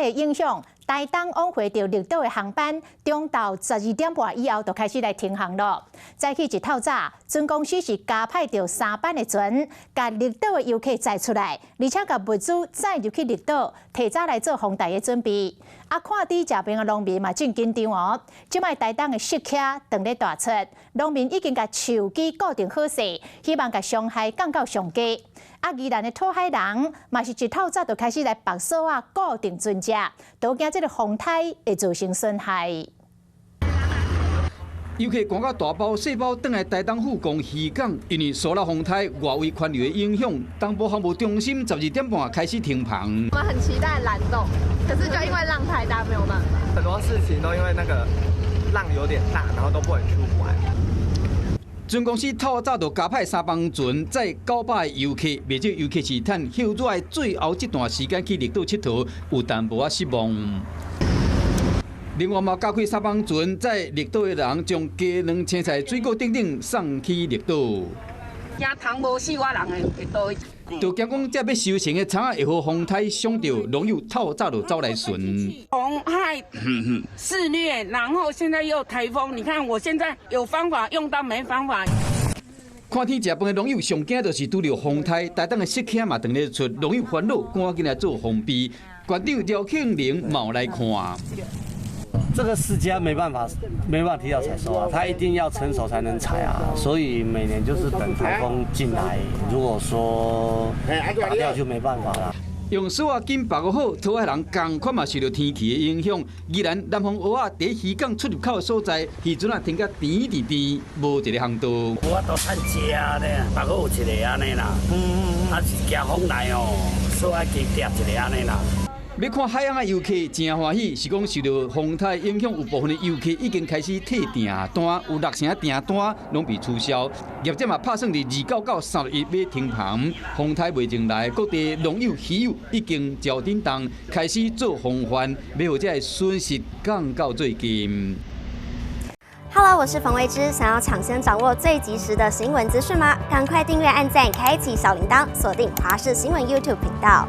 台的影响，台东往回到绿岛的航班，中昼12点半以后就开始来停航了。早起一透早，船公司是加派到3班的船，把绿岛的游客载出来，而且把物资载入去绿岛，提早来做防台的准备。看伫这边的农民嘛真紧张哦，即摆台东的湿气等咧大出，农民已经把树基固定好势，希望把伤害降到上低。宜兰的讨海人嘛是一透早就开始来绑索固定船只，都惊这个风台会造成损害。游客赶到大包细包转来台东富港渔港，因为受到风台外围环流的影响，东部航务中心12点半开始停航。我们很期待蓝洞，可是就因为浪太大，没有办法。很多事情都因为那个浪有点大，然后都不能出海。船公司透早就加派3帮船载900个游客，未少游客是趁休热的最后这段时间去绿岛佚佗，有淡薄失望。另外嘛，加开3帮船载绿岛的人，将鸡卵青菜、水果等等送去绿岛。惊汤无死我人会倒。就惊讲，这要收成的厂会和风台伤到，网友透早就走来巡。红害肆虐，然后现在又有台风，你看我现在有方法用到没方法。看天食饭的网友上惊就是拄到风台，台东的湿气嘛长咧出，网友烦恼赶紧来做防备。馆长廖庆玲冒来看。这个释迦没办法提早采收啊，它一定要成熟才能采啊，所以每年就是等台风进来，如果说打掉就没办法啦。用手啊紧把握好，讨海人同款嘛受到天气的影响。宜兰南方蚵仔伫渔港出入口的所在，渔船啊停甲甜甜甜，无一个航道。我都趁食咧，把握有一个安尼啦，啊是惊风来哦，所以要加叠一个安尼啦。要看海洋的游客真欢喜，是讲受到风台影响，有部分的游客已经开始退订单，有6成订单拢被取消。业者嘛拍算伫299、31要停航。风台未前来，各地农友、渔友已经照叮当，开始做防范，要让这个损失降到最近。Hello， 我是冯维之，想要抢先掌握最及时的新闻资讯吗？赶快订阅、按赞、开启小铃铛，锁定华视新闻 YouTube 频道。